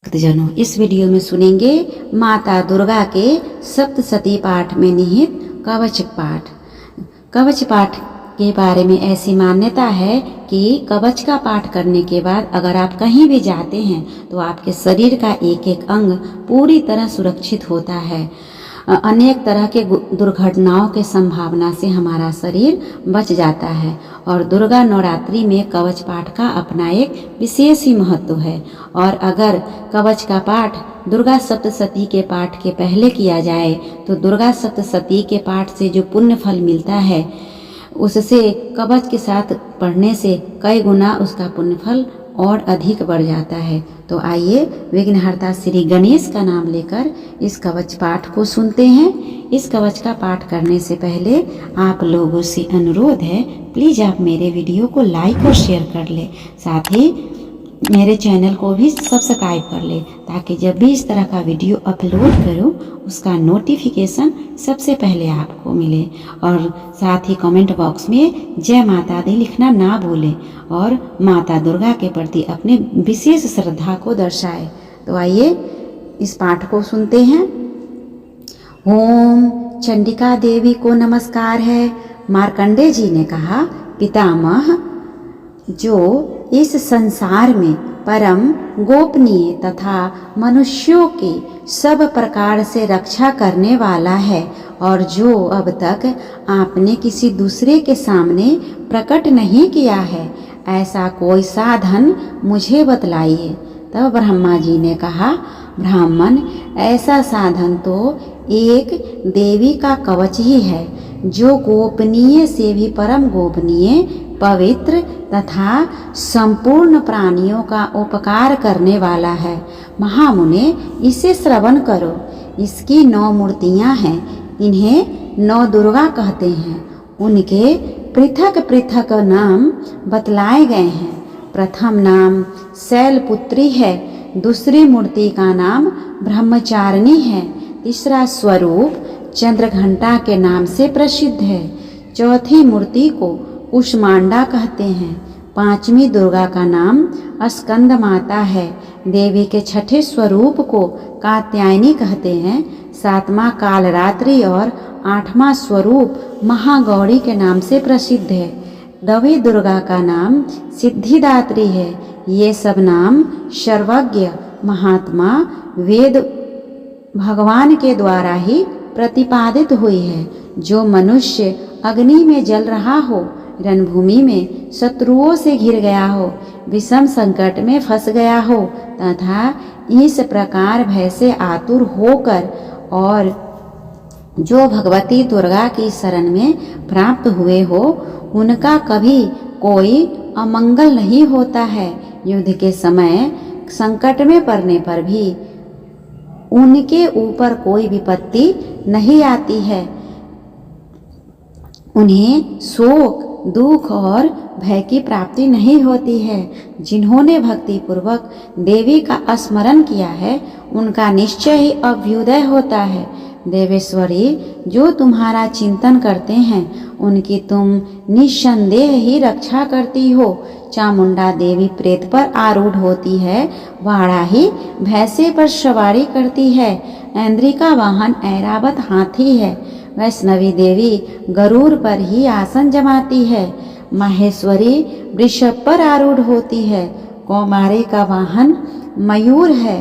भक्तजनों, इस वीडियो में सुनेंगे माता दुर्गा के सप्तशती पाठ में निहित कवच पाठ। कवच पाठ के बारे में ऐसी मान्यता है कि कवच का पाठ करने के बाद अगर आप कहीं भी जाते हैं तो आपके शरीर का एक एक अंग पूरी तरह सुरक्षित होता है। अनेक तरह के दुर्घटनाओं के संभावना से हमारा शरीर बच जाता है और दुर्गा नवरात्रि में कवच पाठ का अपना एक विशेष ही महत्व है। और अगर कवच का पाठ दुर्गा सप्तशती के पाठ के पहले किया जाए तो दुर्गा सप्तशती के पाठ से जो पुण्य फल मिलता है उससे कवच के साथ पढ़ने से कई गुना उसका पुण्य फल और अधिक बढ़ जाता है। तो आइए विघ्नहर्ता श्री गणेश का नाम लेकर इस कवच पाठ को सुनते हैं। इस कवच का पाठ करने से पहले आप लोगों से अनुरोध है, प्लीज़ आप मेरे वीडियो को लाइक और शेयर कर ले, साथ ही मेरे चैनल को भी सब्सक्राइब कर ले ताकि जब भी इस तरह का वीडियो अपलोड करूं उसका नोटिफिकेशन सबसे पहले आपको मिले। और साथ ही कमेंट बॉक्स में जय माता दी लिखना ना भूलें और माता दुर्गा के प्रति अपने विशेष श्रद्धा को दर्शाएं। तो आइए इस पाठ को सुनते हैं। ओम चंडिका देवी को नमस्कार है। मार्कंडेय जी ने कहा, पितामह जो इस संसार में परम गोपनीय तथा मनुष्यों की सब प्रकार से रक्षा करने वाला है और जो अब तक आपने किसी दूसरे के सामने प्रकट नहीं किया है, ऐसा कोई साधन मुझे बतलाइए। तब ब्रह्मा जी ने कहा, ब्राह्मण, ऐसा साधन तो एक देवी का कवच ही है जो गोपनीय से भी परम गोपनीय, पवित्र तथा संपूर्ण प्राणियों का उपकार करने वाला है। महामुने, इसे श्रवण करो। इसकी 9 मूर्तियां हैं। इन्हें 9 दुर्गा कहते हैं। उनके पृथक पृथक नाम बतलाए गए हैं। प्रथम नाम शैलपुत्री है, दूसरी मूर्ति का नाम ब्रह्मचारिणी है, तीसरा स्वरूप चंद्रघंटा के नाम से प्रसिद्ध है, चौथी मूर्ति को कुष्मांडा कहते हैं, पांचवी दुर्गा का नाम स्कंद माता है, देवी के छठे स्वरूप को कात्यायनी कहते हैं, सातवां कालरात्रि और आठवां स्वरूप महागौरी के नाम से प्रसिद्ध है, नवी दुर्गा का नाम सिद्धिदात्री है। ये सब नाम सर्वज्ञ महात्मा वेद भगवान के द्वारा ही प्रतिपादित हुई है। जो मनुष्य अग्नि में जल रहा हो, रणभूमि में शत्रुओं से घिर गया हो, विषम संकट में फंस गया हो तथा इस प्रकार भय से आतुर होकर और जो भगवती दुर्गा की शरण में प्राप्त हुए हो, उनका कभी कोई अमंगल नहीं होता है। युद्ध के समय संकट में पड़ने पर भी उनके ऊपर कोई विपत्ति नहीं आती है। उन्हें शोक, दुख और भय की प्राप्ति नहीं होती है। जिन्होंने भक्ति पूर्वक देवी का स्मरण किया है, उनका निश्चय ही अभ्युदय होता है। देवेश्वरी, जो तुम्हारा चिंतन करते हैं उनकी तुम निस्संदेह ही रक्षा करती हो। चामुंडा देवी प्रेत पर आरूढ़ होती है, वाराही भैंसे पर सवारी करती है, ऐन्द्री का वाहन ऐरावत हाथी है, वैष्णवी देवी गरुड़ पर ही आसन जमाती है, माहेश्वरी वृषभ पर आरूढ़ होती है, कौमारी का वाहन मयूर है,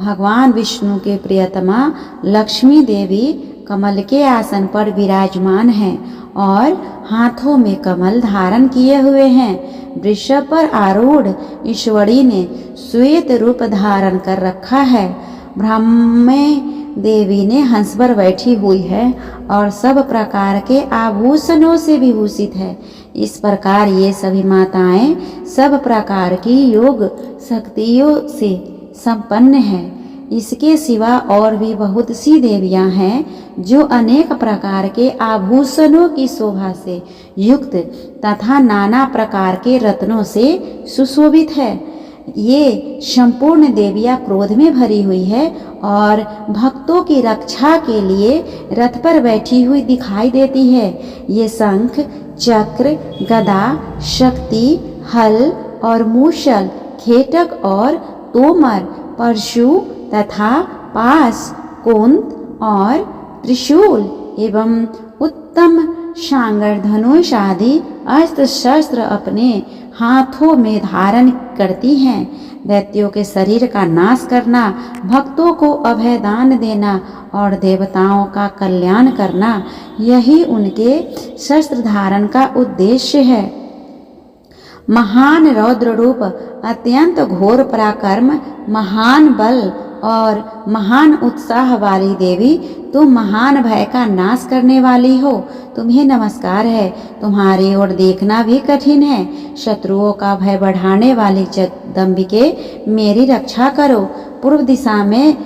भगवान विष्णु के प्रियतमा लक्ष्मी देवी कमल के आसन पर विराजमान है और हाथों में कमल धारण किए हुए हैं। वृषभ पर आरूढ़ ईश्वरी ने श्वेत रूप धारण कर रखा है। ब्रह्मे देवी ने हंस पर बैठी हुई है और सब प्रकार के आभूषणों से विभूषित है। इस प्रकार ये सभी माताएं सब प्रकार की योग शक्तियों से संपन्न है। इसके सिवा और भी बहुत सी देवियां हैं जो अनेक प्रकार के आभूषणों की शोभा से युक्त तथा नाना प्रकार के रत्नों से सुशोभित है। ये संपूर्ण देवियां क्रोध में भरी हुई है और भक्तों की रक्षा के लिए रथ पर बैठी हुई दिखाई देती है। ये शंख, चक्र, गदा, शक्ति, हल और मूषल, खेटक और तोमर परशु तथा पास, कुंद और त्रिशूल एवं उत्तम शांगर, धनुष आदि अस्त्र शस्त्र अपने हाथों में धारण करती हैं। दैत्यों के शरीर का नाश करना, भक्तों को अभय दान देना और देवताओं का कल्याण करना, यही उनके शस्त्र धारण का उद्देश्य है। महान रौद्र रूप, अत्यंत घोर पराक्रम, महान बल और महान उत्साह वाली देवी, तुम महान भय का नाश करने वाली हो। तुम्हें नमस्कार है। तुम्हारी ओर देखना भी कठिन है। शत्रुओं का भय बढ़ाने वाली जगदम्बिके, मेरी रक्षा करो। पूर्व दिशा में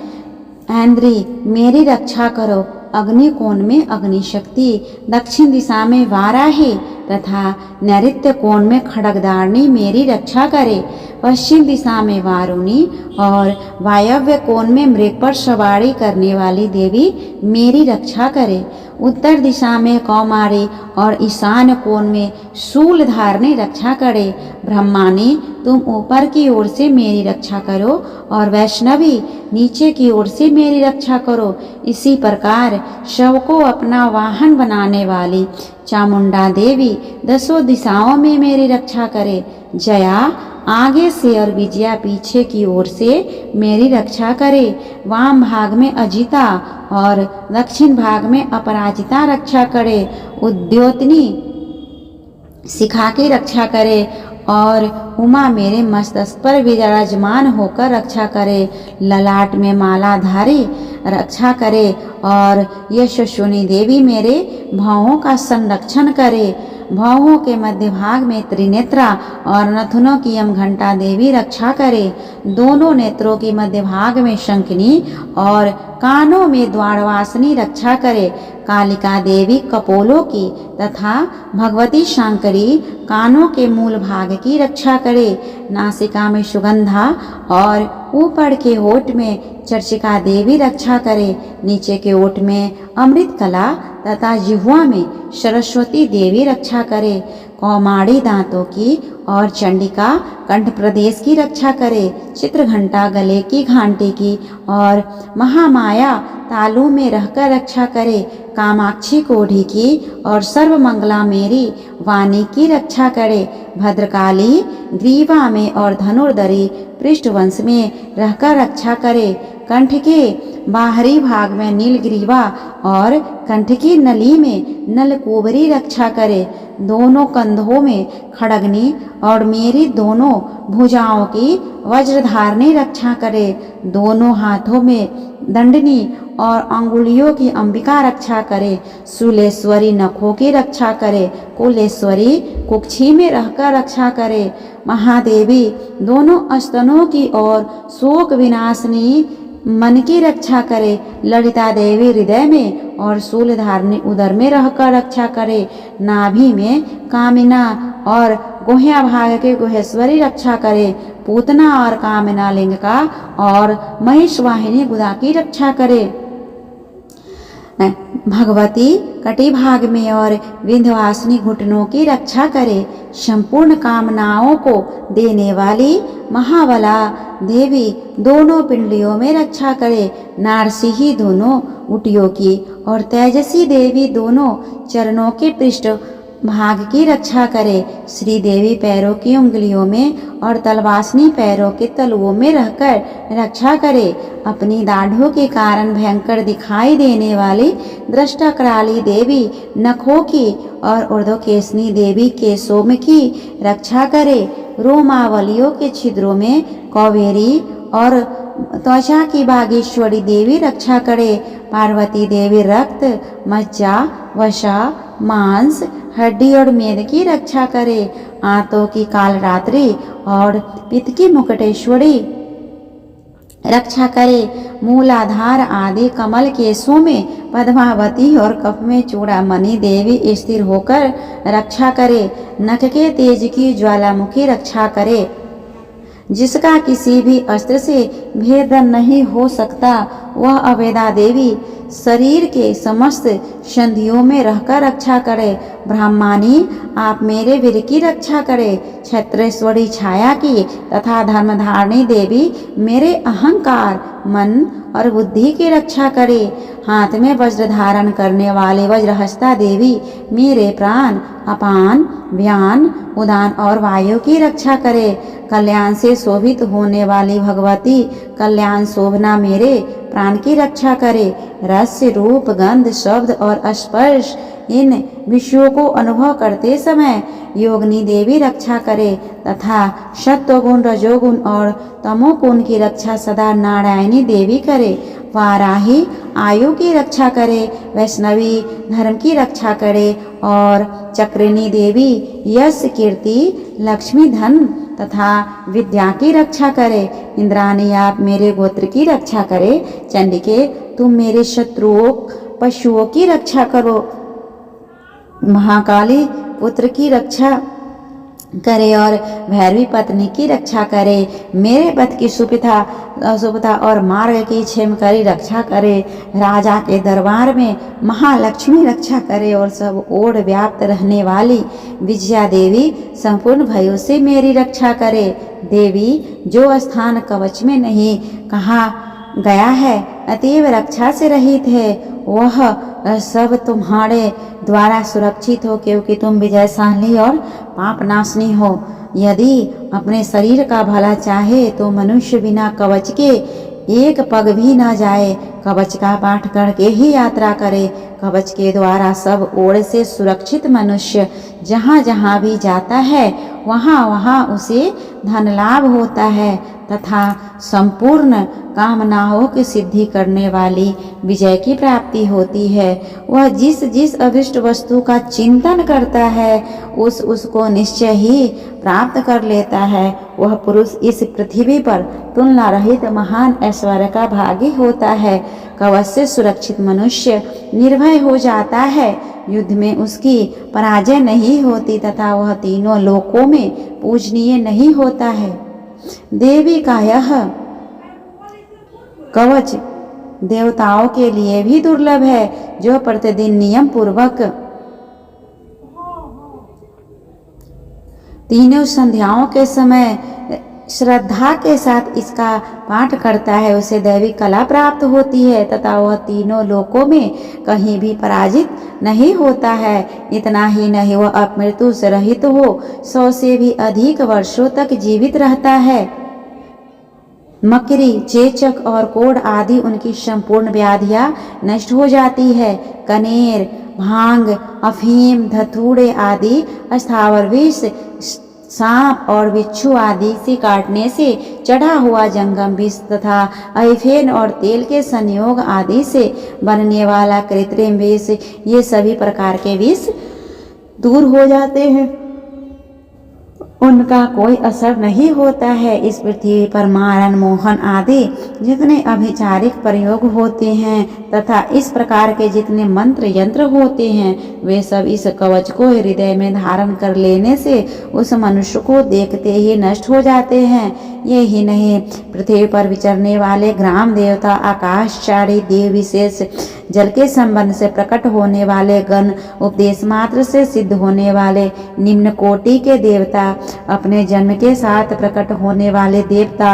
ऐन्द्री, मेरी रक्षा करो। अग्निकोण में अग्निशक्ति, दक्षिण दिशा में वाराही तथा नैऋत्य कोण में खड्गधारिणी मेरी रक्षा करे। पश्चिम दिशा में वारुणी और वायव्य कोण में मृग पर सवारी करने वाली देवी मेरी रक्षा करे। उत्तर दिशा में कौमारी और ईशान कोण में शूल धारणी रक्षा करे। ब्रह्मानी, तुम ऊपर की ओर से मेरी रक्षा करो और वैष्णवी नीचे की ओर से मेरी रक्षा करो। इसी प्रकार शव को अपना वाहन बनाने वाली चामुंडा देवी दसों दिशाओं में मेरी रक्षा करे। जया आगे से और विजया पीछे की ओर से मेरी रक्षा करे। वाम भाग में अजिता और दक्षिण भाग में अपराजिता रक्षा करे। उद्योतनी शिखा की रक्षा करे और उमा मेरे मस्तक पर विराजमान होकर रक्षा करे। ललाट में मालाधारी रक्षा करे और यशस्विनी देवी मेरे भावों का संरक्षण करे। भावों के मध्य भाग में त्रिनेत्रा और नथुनों की यमघंटा देवी रक्षा करे। दोनों नेत्रों की मध्य भाग में शंखनी और कानों में द्वारवासिनी रक्षा करे। कालिका देवी कपोलों की तथा भगवती शांकरी कानों के मूल भाग की रक्षा करे। नासिका में सुगंधा और ऊपर के होठ में चर्चिका देवी रक्षा करे। नीचे के ओठ में अमृत कला तथा जिह्वा में सरस्वती देवी रक्षा करे। कौमाड़ी दांतों की और चंडिका कंठ प्रदेश की रक्षा करे। चित्रघंटा गले की घंटी की और महामाया तालू में रहकर रक्षा करे। कामाक्षी कोढ़ी की और सर्वमंगला मेरी वाणी की रक्षा करे। भद्रकाली ग्रीवा में और धनुर्धरी पृष्ठवंश में रहकर रक्षा करे। कंठ के बाहरी भाग में नीलग्रीवा और कंठ की नली में नलकुबरी रक्षा करे। दोनों कंधों में खड़गनी और मेरी दोनों भुजाओं की वज्रधारणी रक्षा करे। दोनों हाथों में दंडनी और अंगुलियों की अंबिका रक्षा करे। शूलेश्वरी नखों की रक्षा करे। कुलेश्वरी कुक्षी में रहकर रक्षा करे। महादेवी दोनों स्तनों की और शोक विनाशनी मन की रक्षा करे। ललिता देवी हृदय में और शूलधारणी उदर में रहकर रक्षा करे। नाभि में कामिना और गुह्या भाग के गुहेश्वरी रक्षा करे। पूतना और कामिना लिंग का और महिषवाहिनी गुदा की रक्षा करे। भगवती कटी भाग में और विंध्यवासिनी घुटनों की रक्षा करे। संपूर्ण कामनाओं को देने वाली महाबला देवी दोनों पिंडलियों में रक्षा करे। नारसिंही दोनों उटियों की और तेजसी देवी दोनों चरणों के पृष्ठ भाग की रक्षा करे। श्री देवी पैरों की उंगलियों में और तलवासनी पैरों के तलुओं में रहकर रक्षा करे। अपनी दाढ़ों के कारण भयंकर दिखाई देने वाली दृष्टा कराली देवी नखों की और ऊर्ध्वकेशनी देवी केशों की रक्षा करे। रोमावलियों के छिद्रों में कौवेरी और त्वचा की बागेश्वरी देवी रक्षा करे। पार्वती देवी रक्त, मज्जा, वसा, मांस, हड्डी और मेद की रक्षा करे। आंतों की कालरात्रि और पित्त की मुकुटेश्वरी रक्षा करे। मूलाधार आदि कमल केशों में पद्मावती और कफ में चूड़ामणि देवी स्थिर होकर रक्षा करे। नख के तेज की ज्वालामुखी रक्षा करे। जिसका किसी भी अस्त्र से भेदन नहीं हो सकता, वह अवेदा देवी शरीर के समस्त संधियों में रहकर रक्षा करे। ब्रह्मानी आप मेरे वीर की रक्षा करे। क्षत्रेश्वरी छाया की तथा धर्मधारिणी देवी मेरे अहंकार, मन और बुद्धि की रक्षा करे। हाथ में वज्र धारण करने वाले वज्रहस्ता देवी मेरे प्राण, अपान, व्यान, उदान और वायु की रक्षा करे। कल्याण से शोभित होने वाली भगवती कल्याण शोभना मेरे प्राण की रक्षा करे। रस, रूप, गंध, शब्द और स्पर्श इन विषयों को अनुभव करते समय योगिनी देवी रक्षा करे तथा सत्वगुण, रजोगुण और तमोगुण की रक्षा सदा नारायणी देवी करे। वाराही आयु की रक्षा करे, वैष्णवी धर्म की रक्षा करे और चक्रिणी देवी यश, कीर्ति, लक्ष्मी, धन तथा विद्या की रक्षा करे। इंद्राणी आप मेरे गोत्र की रक्षा करे। चंडिके तुम मेरे शत्रुओं, पशुओं की रक्षा करो। महाकाली पुत्र की रक्षा करे और भैरवी पत्नी की रक्षा करे। मेरे पथ की सुपिता और मार्ग की क्षेमकरी रक्षा करे। राजा के दरबार में महालक्ष्मी रक्षा करे और सब ओर व्याप्त रहने वाली विजया देवी संपूर्ण भयों से मेरी रक्षा करे। देवी जो स्थान कवच में नहीं कहा गया है अतीव रक्षा से रहित है, वह सब तुम्हारे द्वारा सुरक्षित हो, क्योंकि तुम विजयशाली और पाप नाशनी हो। यदि अपने शरीर का भला चाहे तो मनुष्य बिना कवच के एक पग भी न जाए। कवच का पाठ करके ही यात्रा करे। कवच के द्वारा सब ओर से सुरक्षित मनुष्य जहाँ जहाँ भी जाता है वहाँ वहाँ उसे धन लाभ होता है तथा संपूर्ण कामनाओं की सिद्धि करने वाली विजय की प्राप्ति होती है। वह जिस जिस अभिष्ट वस्तु का चिंतन करता है उसको निश्चय ही प्राप्त कर लेता है। वह पुरुष इस पृथ्वी पर तुलना रहित महान ऐश्वर्य का भागी होता है। कवच से सुरक्षित मनुष्य निर्भय हो जाता है। युद्ध में उसकी पराजय नहीं होती तथा वह तीनों लोकों में पूजनीय नहीं होता है। देवी का यह कवच देवताओं के लिए भी दुर्लभ है, जो प्रतिदिन नियम पूर्वक तीनों संध्याओं के समय श्रद्धा के साथ इसका पाठ करता है उसे दैवी कला प्राप्त होती है तथा वह तीनों लोकों में कहीं भी पराजित नहीं होता है। इतना ही नहीं, वह अपमृत्यु से रहित हो 100 से भी अधिक वर्षों तक जीवित रहता है। मकरी, चेचक और कोढ़ आदि उनकी संपूर्ण व्याधियां नष्ट हो जाती है। कनेर, भांग, अफीम, धतूरे आदि स्थावर विष, सांप और बिच्छू आदि से काटने से चढ़ा हुआ जंगम विष तथा अहिफेन और तेल के संयोग आदि से बनने वाला कृत्रिम विष, ये सभी प्रकार के विष दूर हो जाते हैं, उनका कोई असर नहीं होता है। इस पृथ्वी पर मारण, मोहन आदि जितने अभिचारिक प्रयोग होते हैं तथा इस प्रकार के जितने मंत्र यंत्र होते हैं वे सब इस कवच को हृदय में धारण कर लेने से उस मनुष्य को देखते ही नष्ट हो जाते हैं। यही नहीं, पृथ्वी पर विचरने वाले ग्राम देवता, आकाशचारी देव विशेष, जल के संबंध से प्रकट होने वाले गण, उपदेश मात्र से सिद्ध होने वाले निम्न कोटि के देवता, अपने जन्म के साथ प्रकट होने वाले देवता,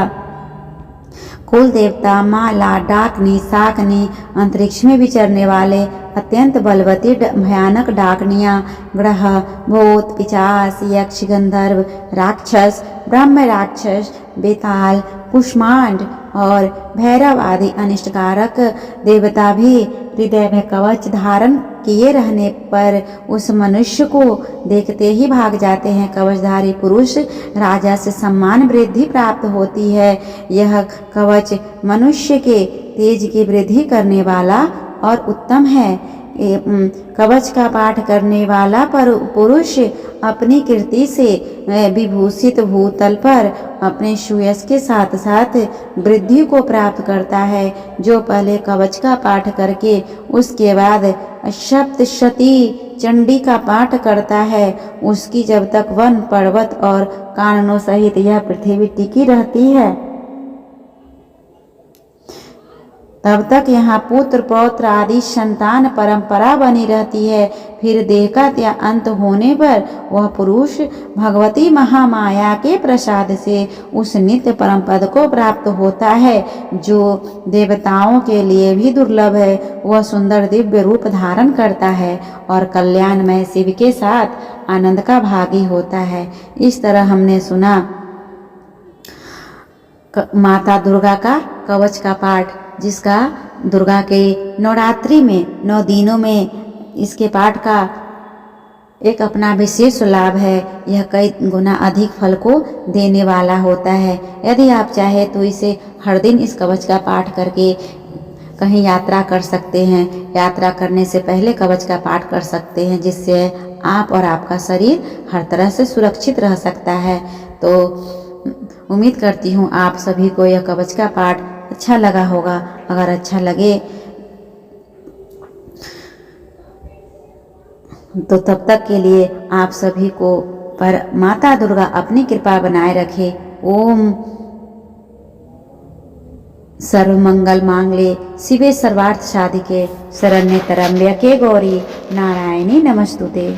कुल देवता, माला, डाकनी, शाकनी, अंतरिक्ष में विचरने वाले अत्यंत बलवती भयानक डाकनियां, ग्रह, भूत, पिशाच, यक्ष, गंधर्व, राक्षस, ब्रह्म राक्षस, बेताल, कुष्मांड और भैरव आदि अनिष्टकारक देवता भी हृदय में कवच धारण किए रहने पर उस मनुष्य को देखते ही भाग जाते हैं। कवचधारी पुरुष राजा से सम्मान वृद्धि प्राप्त होती है। यह कवच मनुष्य के तेज की वृद्धि करने वाला और उत्तम है। कवच का पाठ करने वाला पुरुष अपनी कीर्ति से विभूषित भूतल पर अपने सुयश के साथ साथ वृद्धि को प्राप्त करता है। जो पहले कवच का पाठ करके उसके बाद सप्तशती चंडी का पाठ करता है, उसकी जब तक वन, पर्वत और काननों सहित यह पृथ्वी टिकी रहती है, तब तक यहाँ पुत्र पौत्र आदि संतान परंपरा बनी रहती है। फिर देह का त्या अंत होने पर वह पुरुष भगवती महामाया के प्रसाद से उस नित्य परम पद को प्राप्त होता है जो देवताओं के लिए भी दुर्लभ है। वह सुंदर दिव्य रूप धारण करता है और कल्याणमय शिव के साथ आनंद का भागी होता है। इस तरह हमने सुना माता दुर्गा का कवच का पाठ, जिसका दुर्गा के नवरात्रि में 9 दिनों में इसके पाठ का एक अपना विशेष लाभ है। यह कई गुना अधिक फल को देने वाला होता है। यदि आप चाहे तो इसे हर दिन इस कवच का पाठ करके कहीं यात्रा कर सकते हैं। यात्रा करने से पहले कवच का पाठ कर सकते हैं, जिससे आप और आपका शरीर हर तरह से सुरक्षित रह सकता है। तो उम्मीद करती हूँ आप सभी को यह कवच का पाठ अच्छा लगा होगा। अगर अच्छा लगे तो तब तक के लिए आप सभी को पर माता दुर्गा अपनी कृपा बनाए रखे। ओम सर्वमंगल मांगले शिवे सर्वार्थ साधिके शरण्ये त्र्यंबके गौरी नारायणी नमस्तुते।